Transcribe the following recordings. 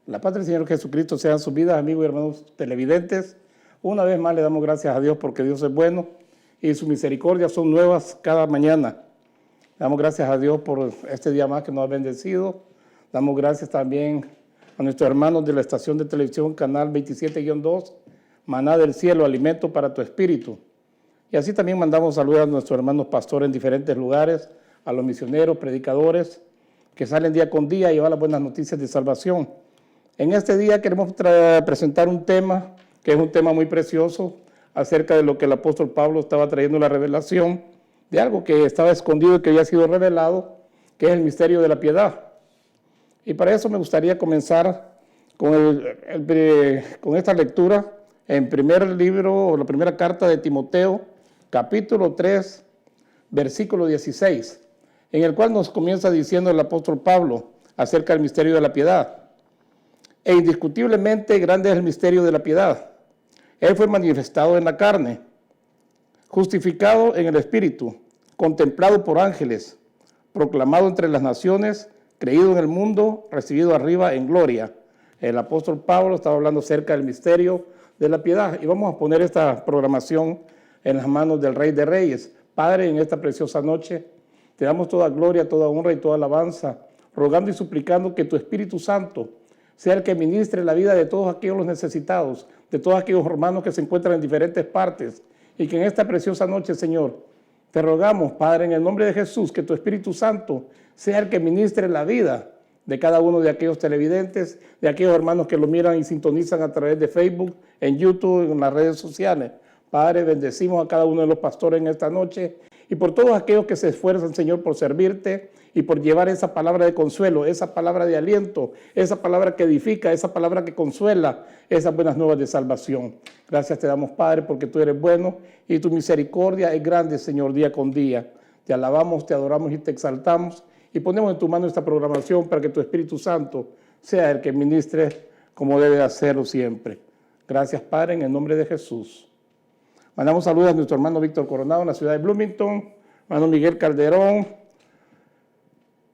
La paz del Señor Jesucristo sea en sus vidas, amigos y hermanos televidentes. Una vez más le damos gracias a Dios porque Dios es bueno y sus misericordias son nuevas cada mañana. Damos gracias a Dios por este día más que nos ha bendecido. Damos gracias también a nuestros hermanos de la estación de televisión Canal 27-2, Maná del Cielo, alimento para tu espíritu. Y así también mandamos saludos a nuestros hermanos pastores en diferentes lugares, a los misioneros, predicadores, que salen día con día y llevan las buenas noticias de salvación. En este día queremos presentar un tema que es un tema muy precioso acerca de lo que el apóstol Pablo estaba trayendo la revelación de algo que estaba escondido y que había sido revelado, que es el misterio de la piedad. Y para eso me gustaría comenzar con esta lectura en primer libro, o la primera carta de Timoteo, capítulo 3, versículo 16, en el cual nos comienza diciendo el apóstol Pablo acerca del misterio de la piedad. E indiscutiblemente grande es el misterio de la piedad. Él fue manifestado en la carne, justificado en el Espíritu, contemplado por ángeles, proclamado entre las naciones, creído en el mundo, recibido arriba en gloria. El apóstol Pablo estaba hablando acerca del misterio de la piedad. Y vamos a poner esta programación en las manos del Rey de Reyes. Padre, en esta preciosa noche, te damos toda gloria, toda honra y toda alabanza, rogando y suplicando que tu Espíritu Santo sea el que ministre la vida de todos aquellos los necesitados, de todos aquellos hermanos que se encuentran en diferentes partes, y que en esta preciosa noche, Señor, te rogamos, Padre, en el nombre de Jesús, que tu Espíritu Santo sea el que ministre la vida de cada uno de aquellos televidentes, de aquellos hermanos que lo miran y sintonizan a través de Facebook, en YouTube, en las redes sociales. Padre, bendecimos a cada uno de los pastores en esta noche y por todos aquellos que se esfuerzan, Señor, por servirte y por llevar esa palabra de consuelo, esa palabra de aliento, esa palabra que edifica, esa palabra que consuela, esas buenas nuevas de salvación. Gracias te damos, Padre, porque tú eres bueno y tu misericordia es grande, Señor, día con día. Te alabamos, te adoramos y te exaltamos y ponemos en tu mano esta programación para que tu Espíritu Santo sea el que ministre como debe hacerlo siempre. Gracias, Padre, en el nombre de Jesús. Mandamos saludos a nuestro hermano Víctor Coronado en la ciudad de Bloomington, hermano Miguel Calderón,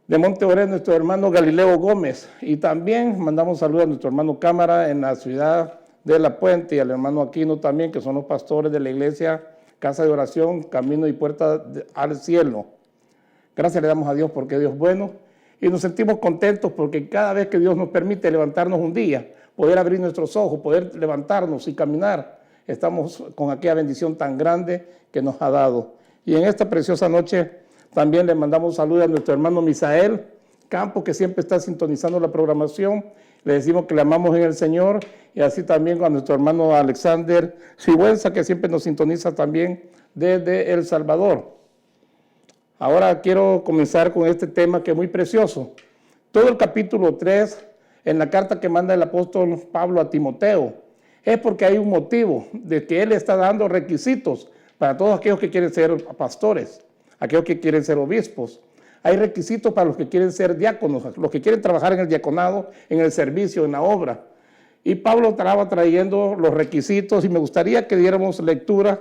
de Monte Orén, nuestro hermano Galileo Gómez, y también mandamos saludos a nuestro hermano Cámara en la ciudad de La Puente y al hermano Aquino también, que son los pastores de la iglesia Casa de Oración, Camino y Puerta al Cielo. Gracias le damos a Dios porque Dios es bueno y nos sentimos contentos porque cada vez que Dios nos permite levantarnos un día, poder abrir nuestros ojos, poder levantarnos y caminar, estamos con aquella bendición tan grande que nos ha dado. Y en esta preciosa noche también le mandamos saludos a nuestro hermano Misael Campos, que siempre está sintonizando la programación. Le decimos que le amamos en el Señor, y así también a nuestro hermano Alexander Sigüenza, que siempre nos sintoniza también desde El Salvador. Ahora quiero comenzar con este tema que es muy precioso. Todo el capítulo 3, en la carta que manda el apóstol Pablo a Timoteo, es porque hay un motivo de que él está dando requisitos para todos aquellos que quieren ser pastores, aquellos que quieren ser obispos. Hay requisitos para los que quieren ser diáconos, los que quieren trabajar en el diaconado, en el servicio, en la obra. Y Pablo estaba trayendo los requisitos y me gustaría que diéramos lectura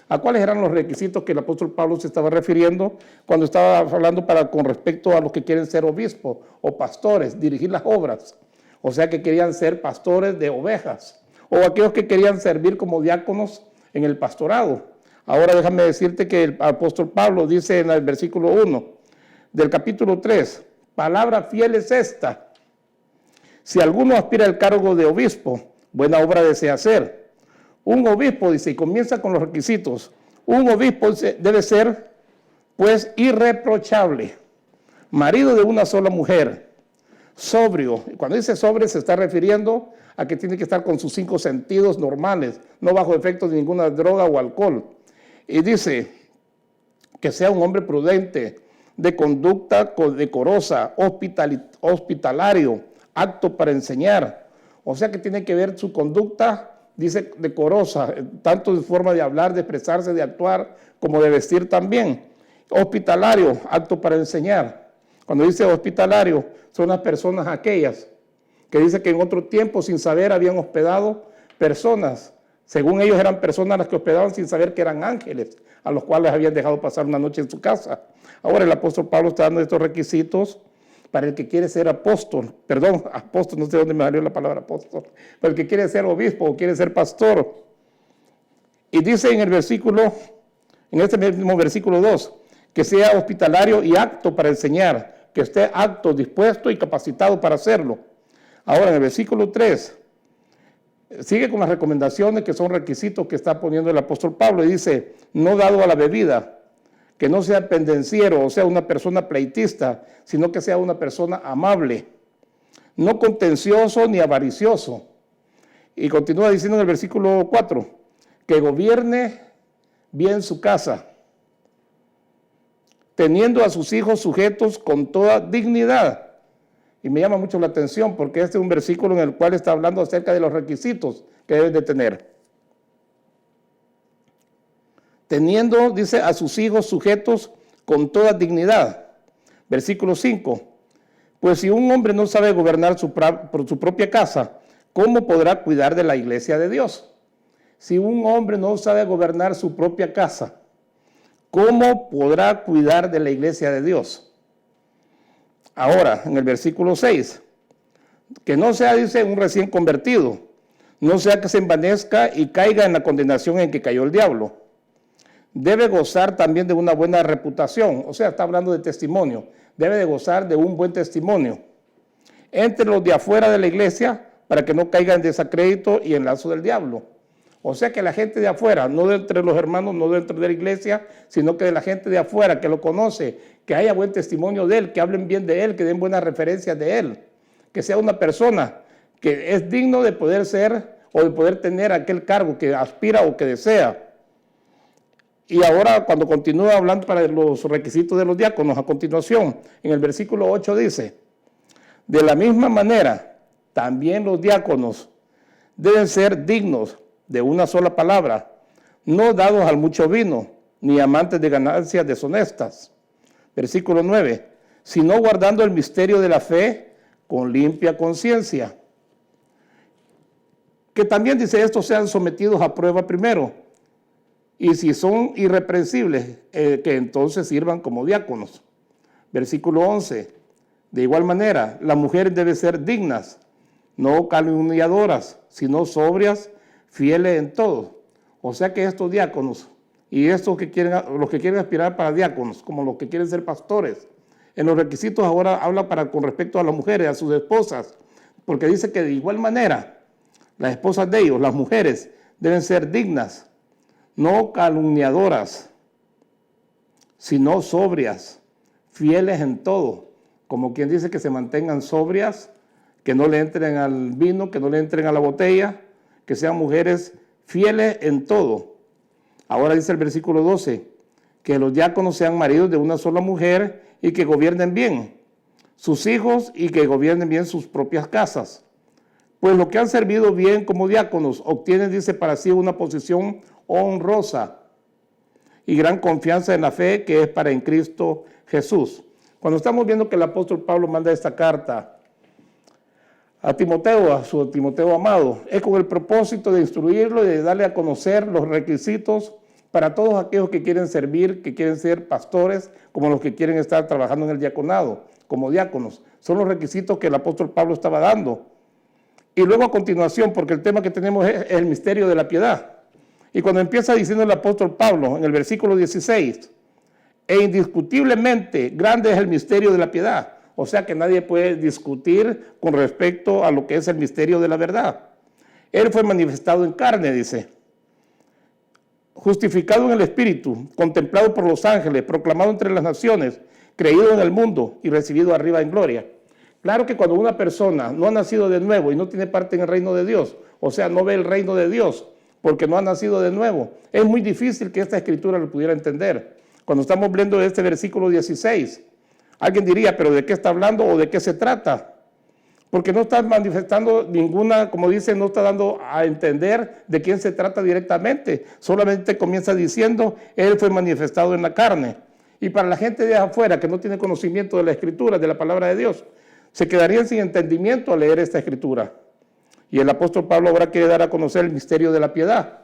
a cuáles eran los requisitos que el apóstol Pablo se estaba refiriendo cuando estaba hablando con respecto a los que quieren ser obispos o pastores, dirigir las obras. O sea, que querían ser pastores de ovejas, o aquellos que querían servir como diáconos en el pastorado. Ahora déjame decirte que el apóstol Pablo dice en el versículo 1 del capítulo 3, palabra fiel es esta: si alguno aspira al cargo de obispo, buena obra desea hacer. Un obispo, dice, y comienza con los requisitos, un obispo debe ser, pues, irreprochable, marido de una sola mujer, sobrio. Cuando dice sobrio se está refiriendo a que tiene que estar con sus 5 sentidos normales, no bajo efectos de ninguna droga o alcohol. Y dice que sea un hombre prudente, de conducta decorosa, hospitalario, apto para enseñar. O sea que tiene que ver su conducta, dice, decorosa, tanto de forma de hablar, de expresarse, de actuar, como de vestir también. Hospitalario, apto para enseñar. Cuando dice hospitalario, son las personas aquellas que dice que en otro tiempo, sin saber, habían hospedado personas. Según ellos eran personas las que hospedaban sin saber que eran ángeles, a los cuales habían dejado pasar una noche en su casa. Ahora el apóstol Pablo está dando estos requisitos para el que quiere ser apóstol, perdón, apóstol, no sé dónde me salió la palabra apóstol, para el que quiere ser obispo o quiere ser pastor. Y dice en el versículo, en este mismo versículo 2, que sea hospitalario y apto para enseñar, que esté apto, dispuesto y capacitado para hacerlo. Ahora en el versículo 3, sigue con las recomendaciones que son requisitos que está poniendo el apóstol Pablo y dice, no dado a la bebida, que no sea pendenciero, o sea, una persona pleitista, sino que sea una persona amable, no contencioso ni avaricioso. Y continúa diciendo en el versículo 4, que gobierne bien su casa, teniendo a sus hijos sujetos con toda dignidad. Y me llama mucho la atención porque este es un versículo en el cual está hablando acerca de los requisitos que deben de tener. Teniendo, dice, a sus hijos sujetos con toda dignidad. Versículo 5. Pues si un hombre no sabe gobernar por su propia casa, ¿cómo podrá cuidar de la iglesia de Dios? Si un hombre no sabe gobernar su propia casa, ¿cómo podrá cuidar de la iglesia de Dios? Ahora, en el versículo 6, que no sea, dice, un recién convertido, no sea que se envanezca y caiga en la condenación en que cayó el diablo. Debe gozar también de una buena reputación, o sea, está hablando de testimonio, debe de gozar de un buen testimonio entre los de afuera de la iglesia para que no caiga en desacrédito y en lazo del diablo. O sea que la gente de afuera, no de entre los hermanos, no dentro de la iglesia, sino que de la gente de afuera que lo conoce, que haya buen testimonio de él, que hablen bien de él, que den buenas referencias de él, que sea una persona que es digno de poder ser o de poder tener aquel cargo que aspira o que desea. Y ahora cuando continúa hablando para los requisitos de los diáconos, a continuación, en el versículo 8 dice, de la misma manera, también los diáconos deben ser dignos de una sola palabra, no dados al mucho vino, ni amantes de ganancias deshonestas. Versículo 9, sino guardando el misterio de la fe con limpia conciencia. Que también dice, estos sean sometidos a prueba primero, y si son irreprensibles, que entonces sirvan como diáconos. Versículo 11, de igual manera, las mujeres deben ser dignas, no calumniadoras, sino sobrias, fieles en todo. O sea que estos diáconos y estos que quieren, los que quieren aspirar para diáconos, como los que quieren ser pastores, en los requisitos ahora habla con respecto a las mujeres, a sus esposas, porque dice que de igual manera las esposas de ellos, las mujeres, deben ser dignas, no calumniadoras, sino sobrias, fieles en todo, como quien dice que se mantengan sobrias, que no le entren al vino, que no le entren a la botella, que sean mujeres fieles en todo. Ahora dice el versículo 12, que los diáconos sean maridos de una sola mujer y que gobiernen bien sus hijos y que gobiernen bien sus propias casas. Pues los que han servido bien como diáconos obtienen, dice, para sí una posición honrosa y gran confianza en la fe que es para en Cristo Jesús. Cuando estamos viendo que el apóstol Pablo manda esta carta a Timoteo, a su Timoteo amado, es con el propósito de instruirlo y de darle a conocer los requisitos para todos aquellos que quieren servir, que quieren ser pastores, como los que quieren estar trabajando en el diaconado, como diáconos. Son los requisitos que el apóstol Pablo estaba dando. Y luego a continuación, porque el tema que tenemos es el misterio de la piedad. Y cuando empieza diciendo el apóstol Pablo en el versículo 16, e indiscutiblemente grande es el misterio de la piedad. O sea que nadie puede discutir con respecto a lo que es el misterio de la verdad. Él fue manifestado en carne, dice, justificado en el Espíritu, contemplado por los ángeles, proclamado entre las naciones, creído en el mundo y recibido arriba en gloria. Claro que cuando una persona no ha nacido de nuevo y no tiene parte en el reino de Dios, o sea, no ve el reino de Dios porque no ha nacido de nuevo, es muy difícil que esta escritura lo pudiera entender. Cuando estamos viendo este versículo 16, alguien diría, ¿pero de qué está hablando o de qué se trata? Porque no está manifestando ninguna, como dice, no está dando a entender de quién se trata directamente. Solamente comienza diciendo, Él fue manifestado en la carne. Y para la gente de afuera que no tiene conocimiento de la escritura, de la palabra de Dios, se quedarían sin entendimiento al leer esta escritura. Y el apóstol Pablo ahora quiere dar a conocer el misterio de la piedad.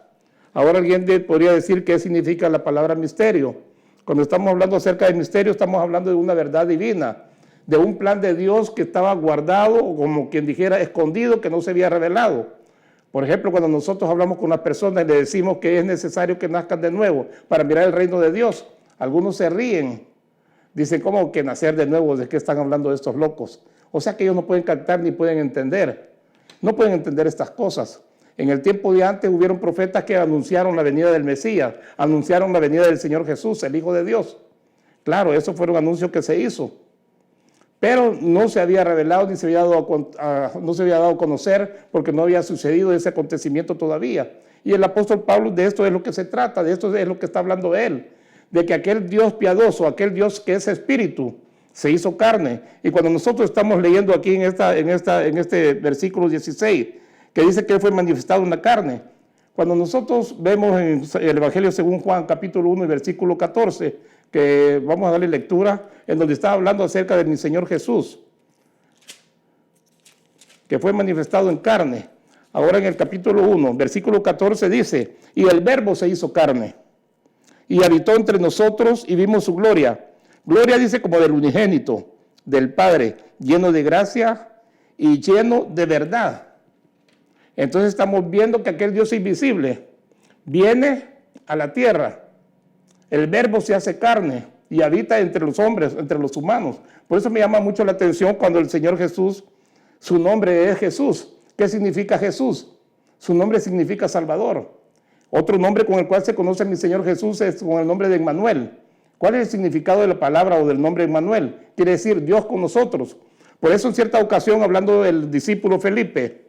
Ahora alguien podría decir qué significa la palabra misterio. Cuando estamos hablando acerca del misterio, estamos hablando de una verdad divina, de un plan de Dios que estaba guardado, o como quien dijera, escondido, que no se había revelado. Por ejemplo, cuando nosotros hablamos con las personas y le decimos que es necesario que nazcan de nuevo para mirar el reino de Dios, algunos se ríen. Dicen, ¿cómo que nacer de nuevo? ¿De qué están hablando estos locos? O sea que ellos no pueden captar ni pueden entender. No pueden entender estas cosas. En el tiempo de antes hubieron profetas que anunciaron la venida del Mesías, anunciaron la venida del Señor Jesús, el Hijo de Dios. Claro, eso fue un anuncio que se hizo. Pero no se había revelado ni se había no se había dado a conocer porque no había sucedido ese acontecimiento todavía. Y el apóstol Pablo, de esto es lo que se trata, de esto es lo que está hablando él, de que aquel Dios piadoso, aquel Dios que es espíritu, se hizo carne. Y cuando nosotros estamos leyendo aquí en este versículo 16, que dice que él fue manifestado en la carne, cuando nosotros vemos en el Evangelio según Juan, capítulo 1 y versículo 14, que vamos a darle lectura, en donde está hablando acerca de mi Señor Jesús, que fue manifestado en carne. Ahora en el capítulo 1, versículo 14 dice, y el Verbo se hizo carne, y habitó entre nosotros y vimos su gloria. Gloria dice como del unigénito, del Padre, lleno de gracia y lleno de verdad. Entonces estamos viendo que aquel Dios invisible viene a la tierra. El Verbo se hace carne y habita entre los hombres, entre los humanos. Por eso me llama mucho la atención cuando el Señor Jesús, su nombre es Jesús. ¿Qué significa Jesús? Su nombre significa Salvador. Otro nombre con el cual se conoce a mi Señor Jesús es con el nombre de Emmanuel. ¿Cuál es el significado de la palabra o del nombre Emmanuel? Quiere decir Dios con nosotros. Por eso en cierta ocasión, hablando del discípulo Felipe,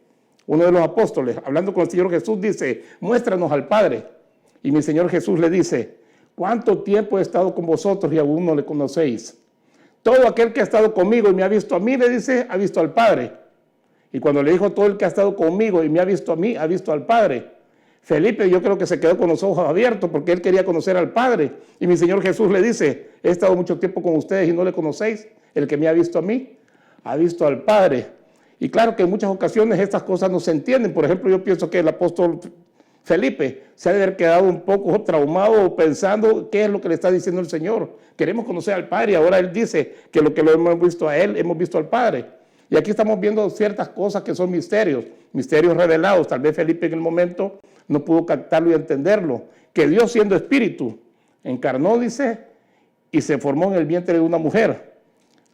uno de los apóstoles, hablando con el Señor Jesús, dice, muéstranos al Padre. Y mi Señor Jesús le dice, ¿cuánto tiempo he estado con vosotros y aún no le conocéis? Todo aquel que ha estado conmigo y me ha visto a mí, le dice, ha visto al Padre. Y cuando le dijo todo el que ha estado conmigo y me ha visto a mí, ha visto al Padre. Felipe, yo creo que se quedó con los ojos abiertos porque él quería conocer al Padre. Y mi Señor Jesús le dice, he estado mucho tiempo con ustedes y no le conocéis. El que me ha visto a mí, ha visto al Padre. Y claro que en muchas ocasiones estas cosas no se entienden. Por ejemplo, yo pienso que el apóstol Felipe se ha de haber quedado un poco traumado pensando qué es lo que le está diciendo el Señor. Queremos conocer al Padre y ahora él dice que lo hemos visto a él, hemos visto al Padre. Y aquí estamos viendo ciertas cosas que son misterios revelados. Tal vez Felipe en el momento no pudo captarlo y entenderlo. Que Dios siendo espíritu encarnó, dice, y se formó en el vientre de una mujer.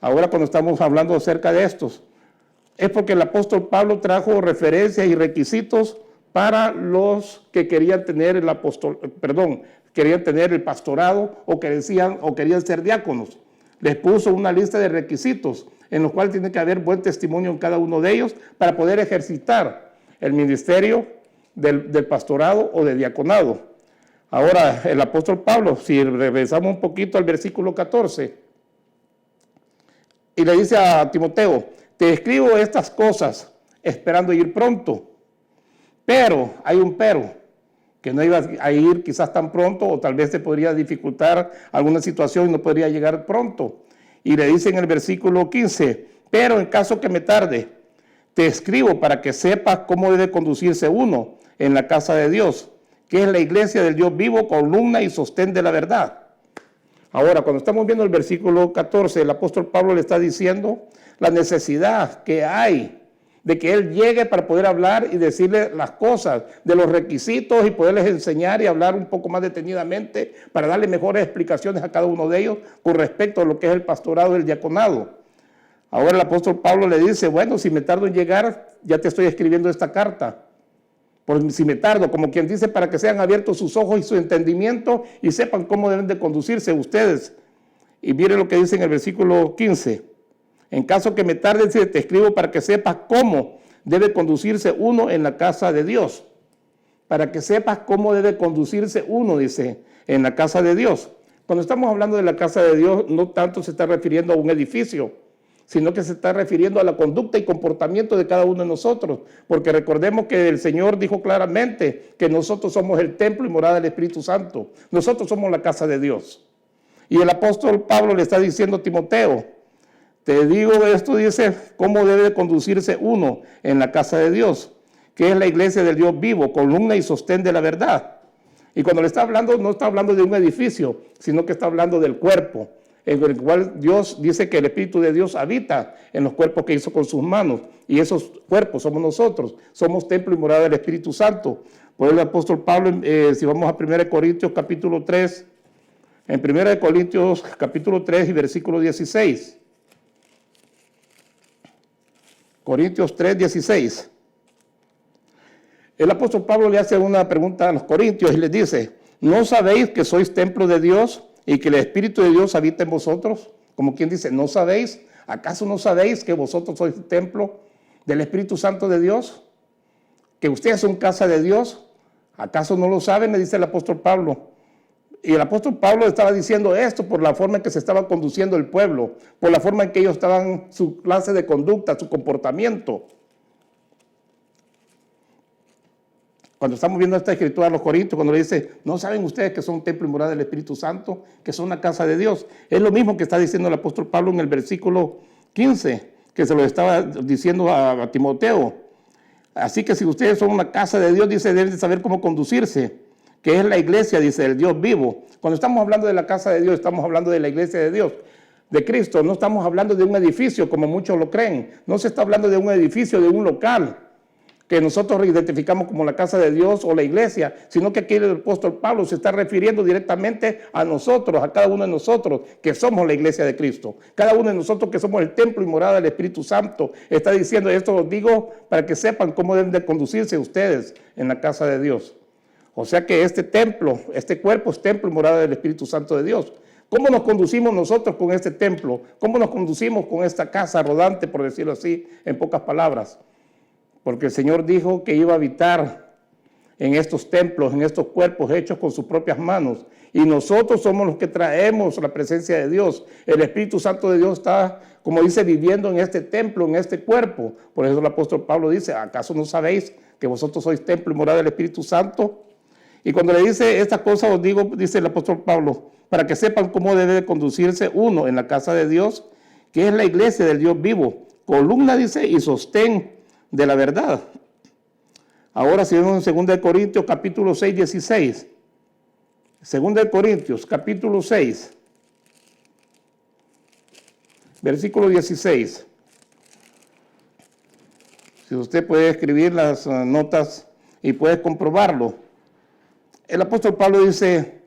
Ahora cuando estamos hablando acerca de estos, es porque el apóstol Pablo trajo referencias y requisitos para los que querían tener querían tener el pastorado o querían ser diáconos. Les puso una lista de requisitos en los cuales tiene que haber buen testimonio en cada uno de ellos para poder ejercitar el ministerio del pastorado o de diaconado. Ahora, el apóstol Pablo, si regresamos un poquito al versículo 14, y le dice a Timoteo, te escribo estas cosas esperando ir pronto. Pero, hay un pero, que no iba a ir quizás tan pronto o tal vez te podría dificultar alguna situación y no podría llegar pronto. Y le dice en el versículo 15, pero en caso que me tarde, te escribo para que sepas cómo debe conducirse uno en la casa de Dios, que es la iglesia del Dios vivo, columna y sostén de la verdad. Ahora, cuando estamos viendo el versículo 14, el apóstol Pablo le está diciendo la necesidad que hay de que él llegue para poder hablar y decirle las cosas, de los requisitos y poderles enseñar y hablar un poco más detenidamente para darle mejores explicaciones a cada uno de ellos con respecto a lo que es el pastorado y el diaconado. Ahora el apóstol Pablo le dice, bueno, si me tardo en llegar, ya te estoy escribiendo esta carta. Por si me tardo, como quien dice, para que sean abiertos sus ojos y su entendimiento y sepan cómo deben de conducirse ustedes. Y miren lo que dice en el versículo 15. En caso que me tarde, te escribo para que sepas cómo debe conducirse uno en la casa de Dios. Para que sepas cómo debe conducirse uno, dice, en la casa de Dios. Cuando estamos hablando de la casa de Dios, no tanto se está refiriendo a un edificio, sino que se está refiriendo a la conducta y comportamiento de cada uno de nosotros. Porque recordemos que el Señor dijo claramente que nosotros somos el templo y morada del Espíritu Santo. Nosotros somos la casa de Dios. Y el apóstol Pablo le está diciendo a Timoteo, te digo esto, dice, cómo debe conducirse uno en la casa de Dios, que es la iglesia del Dios vivo, columna y sostén de la verdad. Y cuando le está hablando, no está hablando de un edificio, sino que está hablando del cuerpo. en el cual Dios dice que el Espíritu de Dios habita en los cuerpos que hizo con sus manos, y esos cuerpos somos nosotros, somos templo y morada del Espíritu Santo. Por el apóstol Pablo, si vamos a 1 Corintios capítulo 3, en 1 Corintios capítulo 3 y versículo 16. Corintios 3, 16. El apóstol Pablo le hace una pregunta a los corintios y les dice, ¿no sabéis que sois templo de Dios y que el Espíritu de Dios habita en vosotros? Como quien dice, ¿no sabéis? ¿Acaso no sabéis que vosotros sois templo del Espíritu Santo de Dios? ¿Que ustedes son casa de Dios? ¿Acaso no lo saben? Le dice el apóstol Pablo. Y el apóstol Pablo estaba diciendo esto por la forma en que se estaba conduciendo el pueblo, por la forma en que ellos estaban, su clase de conducta, su comportamiento. Cuando estamos viendo esta escritura a los Corintios, cuando le dice, ¿no saben ustedes que son templo y morada del Espíritu Santo? Que son la casa de Dios. Es lo mismo que está diciendo el apóstol Pablo en el versículo 15, que se lo estaba diciendo a Timoteo. Así que si ustedes son una casa de Dios, dice, deben de saber cómo conducirse, que es la iglesia, dice, el Dios vivo. Cuando estamos hablando de la casa de Dios, estamos hablando de la iglesia de Dios, de Cristo. No estamos hablando de un edificio, como muchos lo creen. No se está hablando de un edificio, de un local, que nosotros identificamos como la casa de Dios o la iglesia, sino que aquí el apóstol Pablo se está refiriendo directamente a nosotros, a cada uno de nosotros, que somos la iglesia de Cristo. Cada uno de nosotros que somos el templo y morada del Espíritu Santo, está diciendo, esto os digo para que sepan cómo deben de conducirse ustedes en la casa de Dios. O sea que este templo, este cuerpo es templo y morada del Espíritu Santo de Dios. ¿Cómo nos conducimos nosotros con este templo? ¿Cómo nos conducimos con esta casa rodante, por decirlo así, en pocas palabras? Porque el Señor dijo que iba a habitar en estos templos, en estos cuerpos hechos con sus propias manos. Y nosotros somos los que traemos la presencia de Dios. El Espíritu Santo de Dios está, como dice, viviendo en este templo, en este cuerpo. Por eso el apóstol Pablo dice, ¿acaso no sabéis que vosotros sois templo y morada del Espíritu Santo? Y cuando le dice estas cosas, os digo, dice el apóstol Pablo, para que sepan cómo debe de conducirse uno en la casa de Dios, que es la iglesia del Dios vivo. Columna, dice, y sostén de la verdad. Ahora si vemos en 2 Corintios capítulo 6, 16. 2 Corintios capítulo 6, versículo 16. Si usted puede escribir las notas y puede comprobarlo. El apóstol Pablo dice,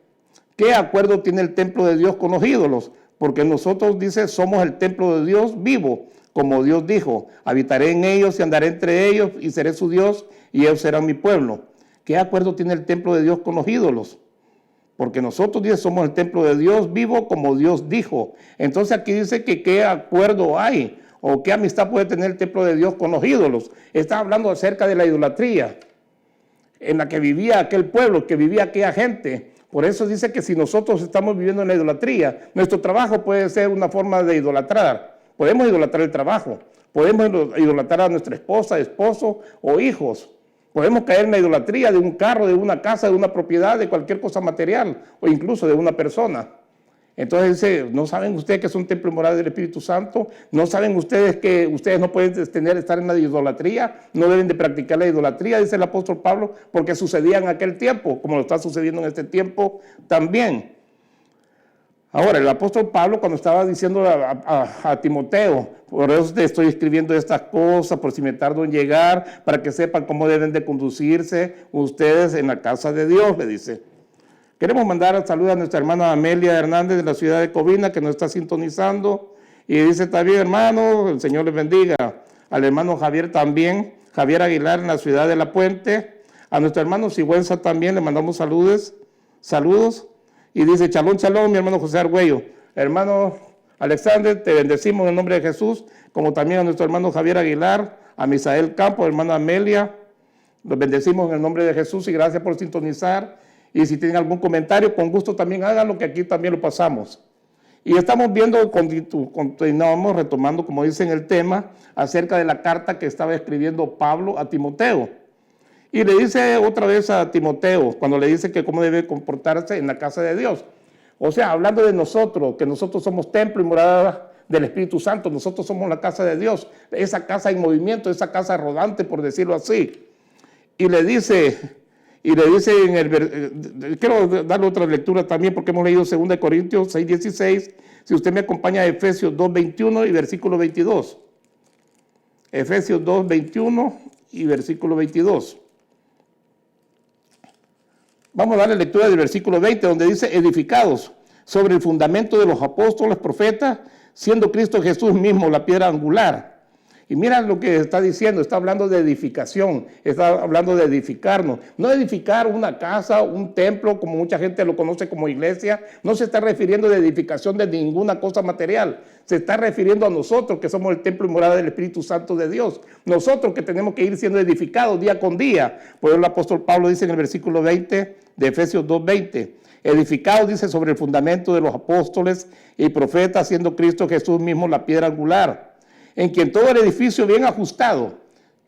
¿qué acuerdo tiene el templo de Dios con los ídolos? Porque nosotros, dice, somos el templo de Dios vivo, como Dios dijo, habitaré en ellos y andaré entre ellos y seré su Dios y ellos serán mi pueblo. ¿Qué acuerdo tiene el templo de Dios con los ídolos? Porque nosotros, dice, somos el templo de Dios vivo, como Dios dijo. Entonces aquí dice que qué acuerdo hay o qué amistad puede tener el templo de Dios con los ídolos. Está hablando acerca de la idolatría en la que vivía aquel pueblo, que vivía aquella gente. Por eso dice que si nosotros estamos viviendo en la idolatría, nuestro trabajo puede ser una forma de idolatrar. Podemos idolatrar el trabajo, podemos idolatrar a nuestra esposa, esposo o hijos. Podemos caer en la idolatría de un carro, de una casa, de una propiedad, de cualquier cosa material o incluso de una persona. Entonces dice, ¿no saben ustedes que es un templo y morada del Espíritu Santo? ¿No saben ustedes que ustedes no pueden estar en la idolatría? No deben de practicar la idolatría, dice el apóstol Pablo, porque sucedía en aquel tiempo, como lo está sucediendo en este tiempo también. Ahora, el apóstol Pablo, cuando estaba diciendo a Timoteo, por eso te estoy escribiendo estas cosas, por si me tardo en llegar, para que sepan cómo deben de conducirse ustedes en la casa de Dios, le dice. Queremos mandar saludos a nuestra hermana Amelia Hernández de la ciudad de Covina, que nos está sintonizando. Y dice, está bien, hermano, el Señor les bendiga. Al hermano Javier también, Javier Aguilar en la ciudad de La Puente. A nuestro hermano Sigüenza también le mandamos saludos. Y dice, chalón, chalón, mi hermano José Argüello. Hermano Alexander, te bendecimos en el nombre de Jesús, como también a nuestro hermano Javier Aguilar, a Misael Campos, hermana Amelia. Los bendecimos en el nombre de Jesús y gracias por sintonizar. Y si tienen algún comentario, con gusto también háganlo, que aquí también lo pasamos. Y estamos viendo, continuamos retomando, como dice en el tema, acerca de la carta que estaba escribiendo Pablo a Timoteo. Y le dice otra vez a Timoteo, cuando le dice que cómo debe comportarse en la casa de Dios. O sea, hablando de nosotros, que nosotros somos templo y morada del Espíritu Santo, nosotros somos la casa de Dios, esa casa en movimiento, esa casa rodante, por decirlo así. Y le dice quiero darle otra lectura también, porque hemos leído 2 Corintios 6, 16, Si usted me acompaña a Efesios 2:21 y versículo 22. Efesios 2:21 y versículo 22. Vamos a darle lectura del versículo 20, donde dice: edificados sobre el fundamento de los apóstoles, profetas, siendo Cristo Jesús mismo la piedra angular. Y mira lo que está diciendo, está hablando de edificación, está hablando de edificarnos. No edificar una casa, un templo, como mucha gente lo conoce como iglesia, no se está refiriendo de edificación de ninguna cosa material. Se está refiriendo a nosotros que somos el templo y morada del Espíritu Santo de Dios. Nosotros que tenemos que ir siendo edificados día con día. Por eso el apóstol Pablo dice en el versículo 20 de Efesios 2:20, edificados, dice, sobre el fundamento de los apóstoles y profetas, siendo Cristo Jesús mismo la piedra angular, en quien todo el edificio bien ajustado,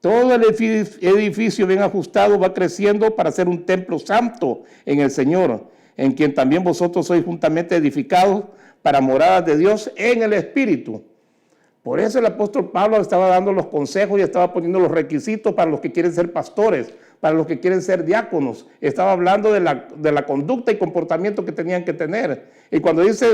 todo el edificio bien ajustado va creciendo para ser un templo santo en el Señor, en quien también vosotros sois juntamente edificados para moradas de Dios en el Espíritu. Por eso el apóstol Pablo estaba dando los consejos y estaba poniendo los requisitos para los que quieren ser pastores, para los que quieren ser diáconos. Estaba hablando de la conducta y comportamiento que tenían que tener. Y cuando dice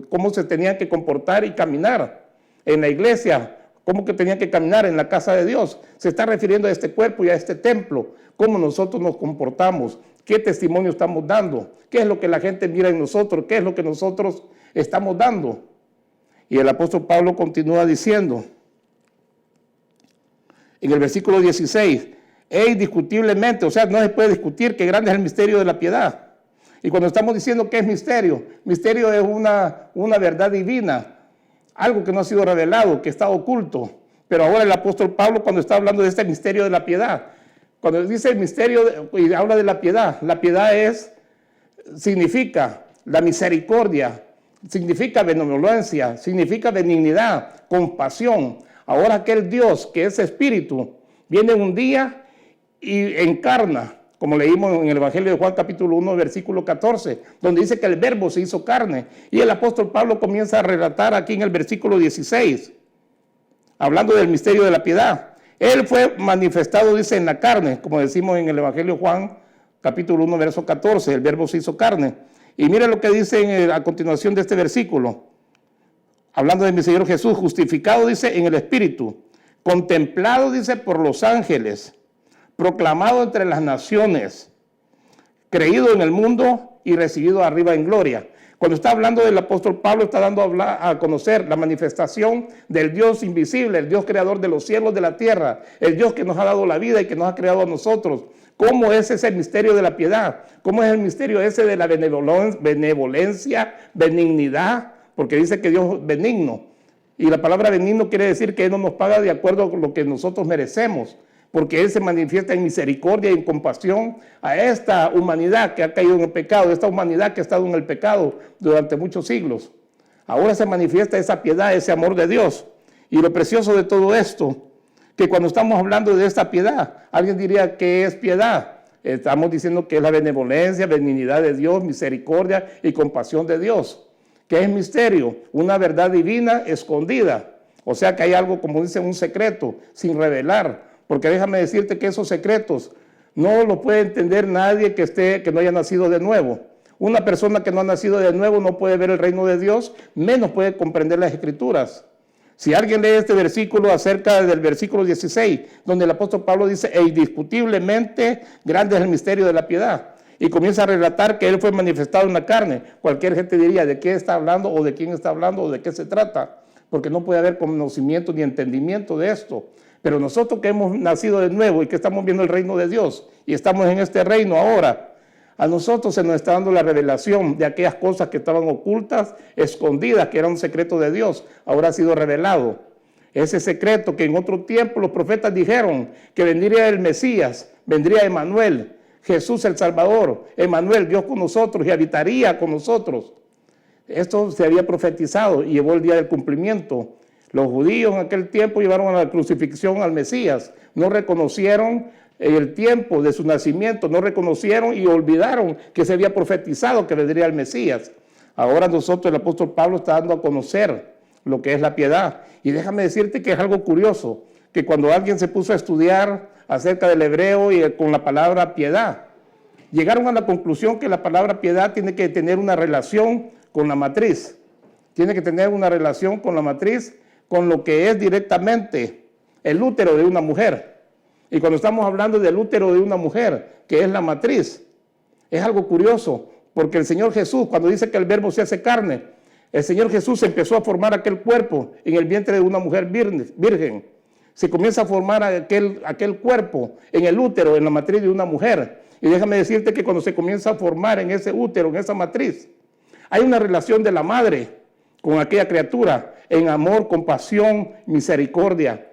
cómo se tenían que comportar y caminar en la iglesia, cómo que tenían que caminar en la casa de Dios, se está refiriendo a este cuerpo y a este templo, cómo nosotros nos comportamos, qué testimonio estamos dando, qué es lo que la gente mira en nosotros, qué es lo que nosotros estamos dando. Y el apóstol Pablo continúa diciendo, en el versículo 16, e indiscutiblemente, o sea, no se puede discutir que grande es el misterio de la piedad. Y cuando estamos diciendo que es misterio, misterio es una verdad divina, algo que no ha sido revelado, que está oculto. Pero ahora el apóstol Pablo, cuando está hablando de este misterio de la piedad, cuando dice el misterio y habla de la piedad significa la misericordia, significa benevolencia, significa benignidad, compasión. Ahora aquel Dios que es espíritu, viene un día y encarna, como leímos en el Evangelio de Juan capítulo 1, versículo 14, donde dice que el verbo se hizo carne. Y el apóstol Pablo comienza a relatar aquí en el versículo 16, hablando del misterio de la piedad. Él fue manifestado, dice, en la carne, como decimos en el Evangelio de Juan capítulo 1, verso 14, el verbo se hizo carne. Y mira lo que dice a continuación de este versículo, hablando de mi Señor Jesús, justificado, dice, en el Espíritu, contemplado, dice, por los ángeles, proclamado entre las naciones, creído en el mundo y recibido arriba en gloria. Cuando está hablando del apóstol Pablo, está dando a conocer la manifestación del Dios invisible, el Dios creador de los cielos, de la tierra, el Dios que nos ha dado la vida y que nos ha creado a nosotros. ¿Cómo es ese misterio de la piedad? ¿Cómo es el misterio ese de la benevolencia, benignidad? Porque dice que Dios es benigno. Y la palabra benigno quiere decir que Él no nos paga de acuerdo con lo que nosotros merecemos, porque Él se manifiesta en misericordia y en compasión a esta humanidad que ha caído en el pecado, esta humanidad que ha estado en el pecado durante muchos siglos. Ahora se manifiesta esa piedad, ese amor de Dios. Y lo precioso de todo esto, que cuando estamos hablando de esta piedad, alguien diría, ¿qué es piedad? Estamos diciendo que es la benevolencia, benignidad de Dios, misericordia y compasión de Dios. ¿Qué es misterio? Una verdad divina escondida. O sea que hay algo, como dice, un secreto sin revelar. Porque déjame decirte que esos secretos no los puede entender nadie que no haya nacido de nuevo. Una persona que no ha nacido de nuevo no puede ver el reino de Dios, menos puede comprender las Escrituras. Si alguien lee este versículo acerca del versículo 16, donde el apóstol Pablo dice, e indiscutiblemente grande es el misterio de la piedad, y comienza a relatar que Él fue manifestado en la carne, cualquier gente diría, ¿de qué está hablando? ¿O de quién está hablando? ¿O de qué se trata? Porque no puede haber conocimiento ni entendimiento de esto. Pero nosotros que hemos nacido de nuevo y que estamos viendo el reino de Dios y estamos en este reino ahora, a nosotros se nos está dando la revelación de aquellas cosas que estaban ocultas, escondidas, que eran un secreto de Dios, ahora ha sido revelado. Ese secreto que en otro tiempo los profetas dijeron que vendría el Mesías, vendría Emmanuel, Jesús el Salvador, Emmanuel, Dios con nosotros y habitaría con nosotros. Esto se había profetizado y llegó el día del cumplimiento. Los judíos en aquel tiempo llevaron a la crucifixión al Mesías, no reconocieron el tiempo de su nacimiento, no reconocieron y olvidaron que se había profetizado que vendría el Mesías. Ahora nosotros, el apóstol Pablo está dando a conocer lo que es la piedad. Y déjame decirte que es algo curioso, que cuando alguien se puso a estudiar acerca del hebreo y con la palabra piedad, llegaron a la conclusión que la palabra piedad tiene que tener una relación con la matriz. Tiene que tener una relación con la matriz, con lo que es directamente el útero de una mujer. Y cuando estamos hablando del útero de una mujer, que es la matriz, es algo curioso, porque el Señor Jesús, cuando dice que el verbo se hace carne, el Señor Jesús empezó a formar aquel cuerpo en el vientre de una mujer virgen. Se comienza a formar aquel cuerpo en el útero, en la matriz de una mujer. Y déjame decirte que cuando se comienza a formar en ese útero, en esa matriz, hay una relación de la madre con aquella criatura en amor, compasión, misericordia.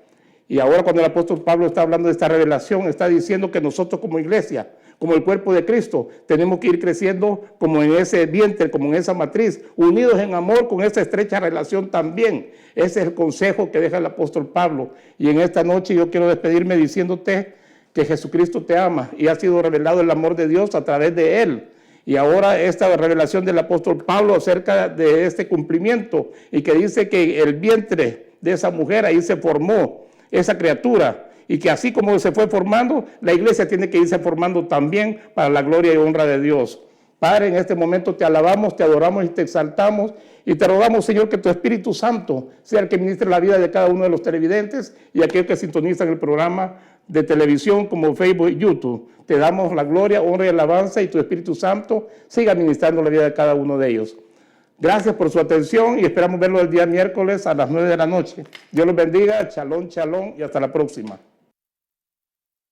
Y ahora cuando el apóstol Pablo está hablando de esta revelación, está diciendo que nosotros como iglesia, como el cuerpo de Cristo, tenemos que ir creciendo como en ese vientre, como en esa matriz, unidos en amor con esa estrecha relación también. Ese es el consejo que deja el apóstol Pablo. Y en esta noche yo quiero despedirme diciéndote que Jesucristo te ama y ha sido revelado el amor de Dios a través de Él. Y ahora esta revelación del apóstol Pablo acerca de este cumplimiento y que dice que el vientre de esa mujer ahí se formó esa criatura y que así como se fue formando, la iglesia tiene que irse formando también para la gloria y honra de Dios. Padre, en este momento te alabamos, te adoramos y te exaltamos y te rogamos, Señor, que tu Espíritu Santo sea el que ministre la vida de cada uno de los televidentes y aquellos que sintonizan el programa de televisión como Facebook y YouTube. Te damos la gloria, honra y alabanza y tu Espíritu Santo siga ministrando la vida de cada uno de ellos. Gracias por su atención y esperamos verlo el día miércoles a las 9 de la noche. Dios los bendiga, shalom, shalom y hasta la próxima.